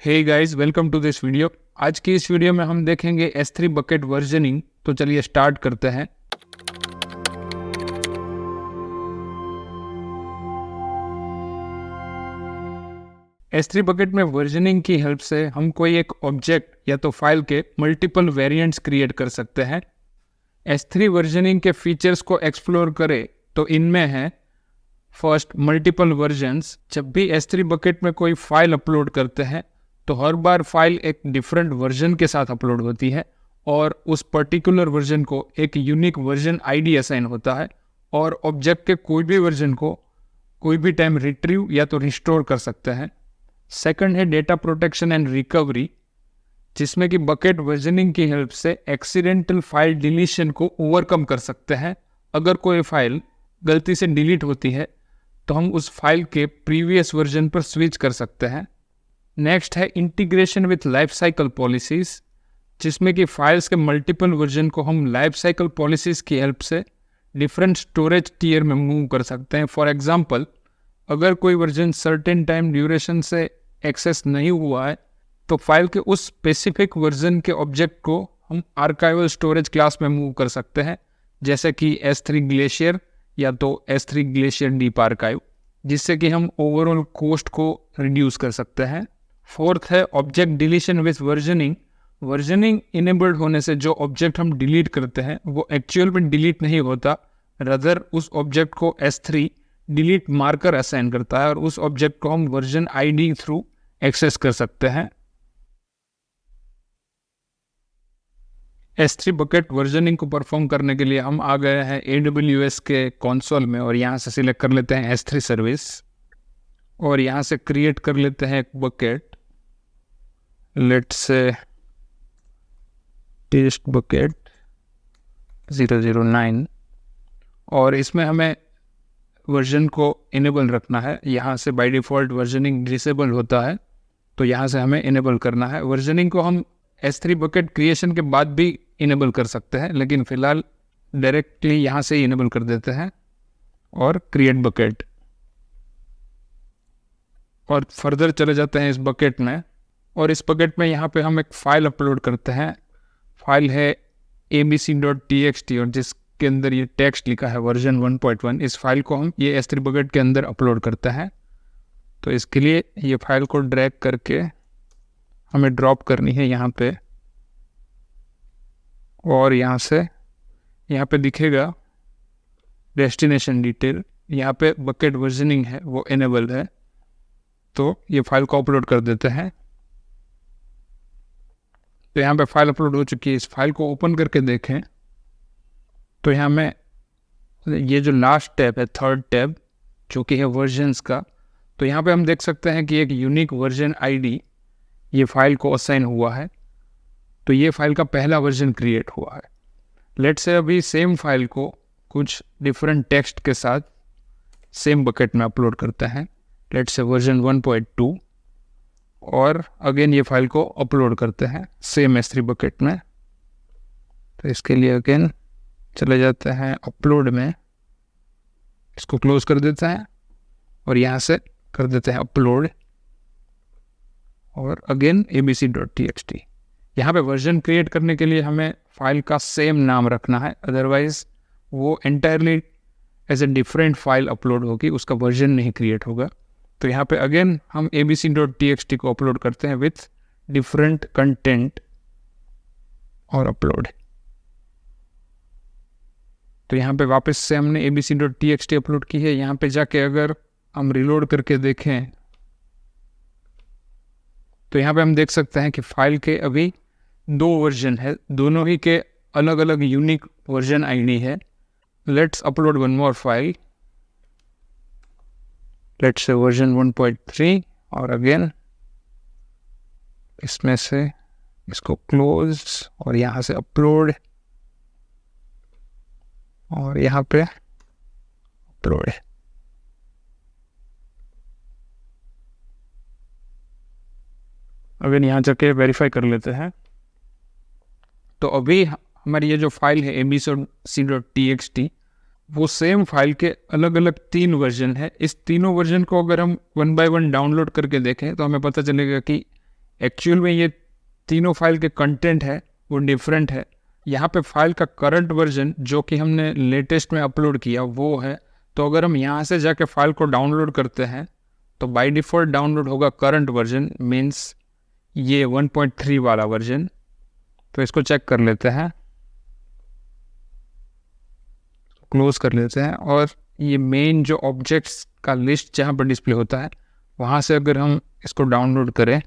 Hey guys, welcome to this video. आज की इस वीडियो में हम देखेंगे S3 बकेट वर्जनिंग। तो चलिए स्टार्ट करते हैं। S3 बकेट में वर्जनिंग की हेल्प से हम कोई एक ऑब्जेक्ट या तो फाइल के मल्टीपल वेरिएंट्स क्रिएट कर सकते हैं। S3 वर्जनिंग के फीचर्स को एक्सप्लोर करें तो इनमें है फर्स्ट, मल्टीपल वर्जन्स। जब भी S3 बकेट में कोई फाइल अपलोड करते हैं तो हर बार फाइल एक डिफरेंट वर्जन के साथ अपलोड होती है और उस पर्टिकुलर वर्जन को एक यूनिक वर्जन आईडी असाइन होता है और ऑब्जेक्ट के कोई भी वर्जन को कोई भी टाइम रिट्रीव या तो रिस्टोर कर सकते हैं। सेकंड है डेटा प्रोटेक्शन एंड रिकवरी, जिसमें कि बकेट वर्जनिंग की हेल्प से एक्सीडेंटल फाइल डिलीशन को ओवरकम कर सकते हैं। अगर कोई फाइल गलती से डिलीट होती है तो हम उस फाइल के प्रीवियस वर्जन पर स्विच कर सकते हैं। नेक्स्ट है integration with life cycle policies, जिसमें कि फाइल्स के मल्टीपल वर्जन को हम लाइफ साइकिल पॉलिसीज की हेल्प से डिफरेंट स्टोरेज टियर में मूव कर सकते हैं। फॉर एग्जांपल, अगर कोई वर्जन सर्टेन टाइम ड्यूरेशन से एक्सेस नहीं हुआ है तो फाइल के उस स्पेसिफिक वर्जन के ऑब्जेक्ट को हम आर्काइवल स्टोरेज क्लास में मूव कर सकते हैं, जैसे कि S3 ग्लेशियर या तो S3 ग्लेशियर डीप आर्काइव, जिससे कि हम ओवरऑल कॉस्ट को रिड्यूस कर सकते हैं। फोर्थ है object deletion with versioning. Versioning enabled होने से जो ऑब्जेक्ट हम डिलीट करते हैं वो एक्चुअल में डिलीट नहीं होता, रदर उस ऑब्जेक्ट को S3 डिलीट मार्कर असाइन करता है और उस ऑब्जेक्ट को हम वर्जन आईडी थ्रू एक्सेस कर सकते हैं। S3 बकेट वर्जनिंग को परफॉर्म करने के लिए हम आ गए हैं AWS के कंसोल में और यहाँ से सिलेक्ट कर लेते हैं S3 सर्विस और यहाँ से क्रिएट कर लेते हैं एक bucket, let's say test bucket 009, और इसमें हमें वर्जन को इनेबल रखना है। यहाँ से बाय डिफ़ॉल्ट वर्जनिंग डिसेबल होता है तो यहाँ से हमें इनेबल करना है। वर्जनिंग को हम S3 बकेट क्रिएशन के बाद भी इनेबल कर सकते हैं, लेकिन फिलहाल डायरेक्टली यहाँ से ही इनेबल कर देते हैं और क्रिएट बकेट, और फर्दर चले जाते हैं इस बकेट में। और इस बकेट में यहाँ पे हम एक फ़ाइल अपलोड करते हैं। फाइल है abc.txt और जिसके अंदर ये टेक्स्ट लिखा है वर्जन 1.1। इस फाइल को हम ये S3 बकेट के अंदर अपलोड करते हैं। तो इसके लिए ये फाइल को ड्रैग करके हमें ड्रॉप करनी है यहाँ पे, और यहाँ से यहाँ पे दिखेगा डेस्टिनेशन डिटेल, यहाँ पे बकेट वर्जनिंग है वो इनेबल है, तो ये फाइल को अपलोड कर देते हैं। तो यहाँ पे फाइल अपलोड हो चुकी है। इस फाइल को ओपन करके देखें तो यहाँ में ये जो लास्ट टैब है, थर्ड टैब, जो कि है वर्जन्स का, तो यहाँ पे हम देख सकते हैं कि एक यूनिक वर्जन आईडी ये फाइल को असाइन हुआ है। तो ये फाइल का पहला वर्जन क्रिएट हुआ है। लेट्स से अभी सेम फाइल को कुछ डिफरेंट टेक्स्ट के साथ सेम बकेट में अपलोड करते हैं, लेट्स से वर्जन 1.2, और अगेन ये फाइल को अपलोड करते हैं सेम S3 बकेट में। तो इसके लिए अगेन चले जाते हैं अपलोड में, इसको क्लोज कर देते हैं और यहाँ से कर देते हैं अपलोड, और अगेन abc.txt। यहाँ पे वर्जन क्रिएट करने के लिए हमें फाइल का सेम नाम रखना है, अदरवाइज वो entirely as a different file upload होगी, उसका वर्जन नहीं क्रिएट होगा। तो यहाँ पे अगेन हम abc.txt को अपलोड करते हैं विथ डिफरेंट कंटेंट और अपलोड। तो यहाँ पे वापस से हमने abc.txt अपलोड की है। यहाँ पे जाके अगर हम रिलोड करके देखें तो यहाँ पे हम देख सकते हैं कि फाइल के अभी दो वर्जन है, दोनों ही के अलग अलग यूनिक वर्जन आईडी है। Let's upload one more file, let's say version 1.3, और अगेन इसमें से इसको क्लोज और यहाँ से अपलोड और यहाँ पे अपलोड। अगेन यहाँ जाके वेरीफाई कर लेते हैं। तो अभी हमारी ये जो फाइल है abc.txt, वो सेम फाइल के अलग अलग 3 वर्जन है। इस तीनों वर्जन को अगर हम 1 by 1 डाउनलोड करके देखें तो हमें पता चलेगा कि एक्चुअल में ये तीनों फाइल के कंटेंट है वो डिफरेंट है। यहाँ पे फाइल का करंट वर्जन जो कि हमने लेटेस्ट में अपलोड किया वो है। तो अगर हम यहाँ से जाके फाइल को डाउनलोड करते हैं तो बाय डिफ़ॉल्ट डाउनलोड होगा करंट वर्जन, मीन्स ये 1.3 वाला वर्जन। तो इसको चेक कर लेते हैं, क्लोज कर लेते हैं, और ये मेन जो ऑब्जेक्ट्स का लिस्ट जहाँ पर डिस्प्ले होता है वहाँ से अगर हम इसको डाउनलोड करें,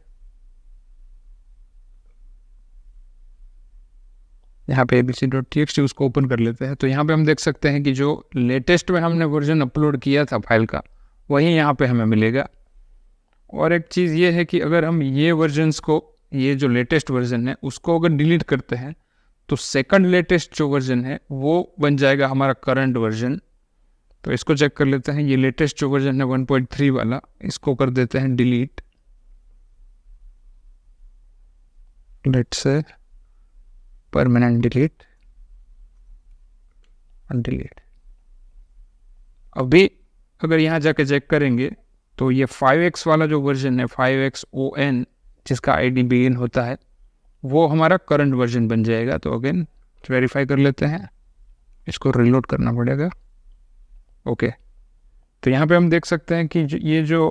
यहाँ पे abc.txt उसको ओपन कर लेते हैं, तो यहाँ पे हम देख सकते हैं कि जो लेटेस्ट में हमने वर्जन अपलोड किया था फाइल का वही यहाँ पे हमें मिलेगा। और एक चीज़ ये है कि अगर हम ये वर्जन्स को, ये जो लेटेस्ट वर्जन है उसको अगर डिलीट करते हैं तो सेकंड लेटेस्ट जो वर्जन है वो बन जाएगा हमारा करंट वर्जन। तो इसको चेक कर लेते हैं, ये लेटेस्ट जो वर्जन है 1.3 वाला, इसको कर देते हैं delete, let's say permanent delete, delete. अभी अगर यहाँ जाके चेक करेंगे तो ये 5x वाला जो वर्जन है 5xon जिसका ID बिगिन होता है वो हमारा करंट वर्जन बन जाएगा। तो अगेन वेरीफाई कर लेते हैं, इसको रिलोड करना पड़ेगा। ओके, तो यहाँ पे हम देख सकते हैं कि ये जो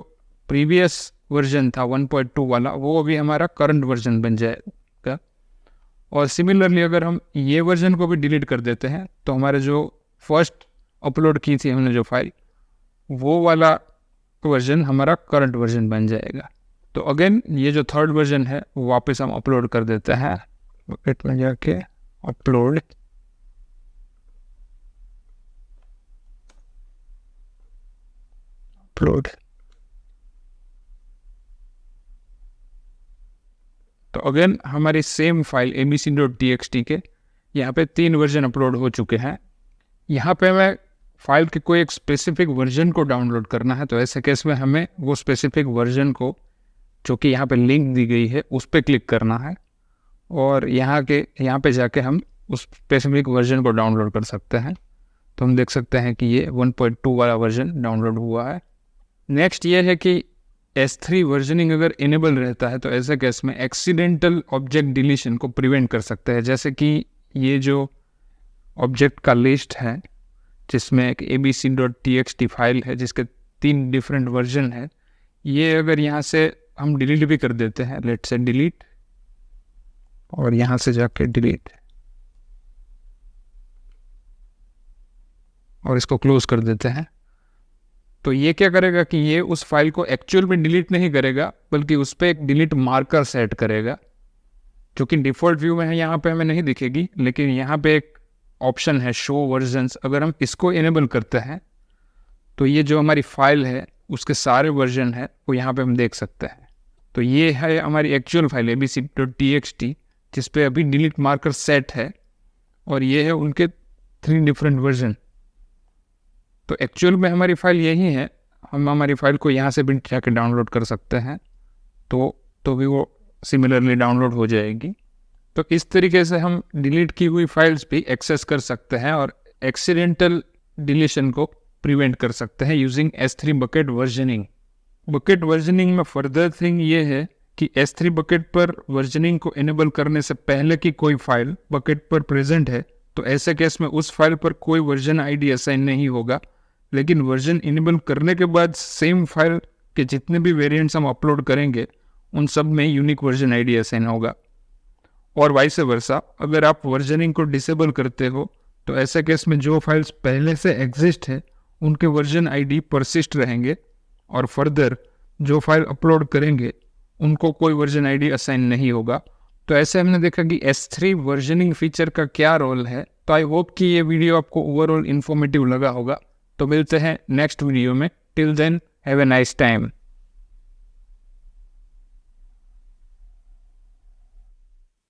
प्रीवियस वर्जन था 1.2 वाला वो अभी हमारा करंट वर्जन बन जाएगा। और सिमिलरली अगर हम ये वर्जन को भी डिलीट कर देते हैं तो हमारे जो फर्स्ट अपलोड की थी हमने जो फाइल वो वाला वर्जन हमारा करंट वर्जन बन जाएगा। तो अगेन ये जो थर्ड वर्जन है वो वापस हम अपलोड कर देते हैं, बकेट में जाके अपलोड, अपलोड। तो अगेन हमारी सेम फाइल abc.txt के यहाँ पे 3 वर्जन अपलोड हो चुके हैं। यहाँ पे हमें फाइल के कोई एक स्पेसिफिक वर्जन को डाउनलोड करना है, तो ऐसे केस में हमें वो स्पेसिफिक वर्जन को जो कि यहाँ पे लिंक दी गई है उस पर क्लिक करना है और यहाँ पे जाके हम उस स्पेसिफिक वर्जन को डाउनलोड कर सकते हैं। तो हम देख सकते हैं कि ये 1.2 वाला वर्जन डाउनलोड हुआ है। नेक्स्ट ये है कि S3 वर्जनिंग अगर इनेबल रहता है तो ऐसे केस में एक्सीडेंटल ऑब्जेक्ट डिलीशन को प्रिवेंट कर सकते हैं। जैसे कि ये जो ऑब्जेक्ट का लिस्ट है जिसमें एक abc.txt फाइल है जिसके 3 डिफरेंट वर्जन है, ये अगर यहाँ से हम डिलीट भी कर देते हैं, लेट्स से डिलीट, और यहाँ से जाके डिलीट और इसको क्लोज कर देते हैं, तो ये क्या करेगा कि ये उस फाइल को एक्चुअल में डिलीट नहीं करेगा बल्कि उस पर एक डिलीट मार्कर सेट करेगा जो कि डिफ़ॉल्ट व्यू में है, यहाँ पे हमें नहीं दिखेगी, लेकिन यहाँ पे एक ऑप्शन है शो वर्जन्स। अगर हम इसको इनेबल करते हैं तो ये जो हमारी फाइल है उसके सारे वर्जन है वो यहाँ पे हम देख सकते हैं। तो ये है हमारी एक्चुअल फाइल abc.txt जिस पे अभी डिलीट मार्कर सेट है और ये है उनके 3 डिफरेंट वर्जन। तो एक्चुअल में हमारी फाइल यही है, हम हमारी फाइल को यहाँ से भी जाके डाउनलोड कर सकते हैं तो भी वो सिमिलरली डाउनलोड हो जाएगी। तो इस तरीके से हम डिलीट की हुई फाइल्स भी एक्सेस कर सकते हैं और एक्सीडेंटल डिलीशन को प्रिवेंट कर सकते हैं using S3 bucket versioning. Bucket versioning में फर्दर थिंग ये है कि S3 बकेट पर वर्जनिंग को इनेबल करने से पहले की कोई फाइल बकेट पर प्रेजेंट है तो ऐसे केस में उस फाइल पर कोई वर्जन आईडी असाइन नहीं होगा, लेकिन वर्जन इनेबल करने के बाद सेम फाइल के जितने भी वेरिएंट्स हम अपलोड करेंगे उन सब में यूनिक वर्जन आईडी असाइन होगा। और वाइस वर्सा, अगर आप वर्जनिंग को डिसेबल करते हो तो ऐसे केस में जो फाइल्स पहले से एग्जिस्ट है उनके वर्जन आईडी परसिस्ट रहेंगे और फर्दर जो फाइल अपलोड करेंगे उनको कोई वर्जन आईडी असाइन नहीं होगा। तो ऐसे हमने देखा कि S3 वर्जनिंग फीचर का क्या रोल है। तो आई होप कि ये वीडियो आपको ओवरऑल इन्फॉर्मेटिव लगा होगा। तो मिलते हैं नेक्स्ट वीडियो में। Till then have a nice time.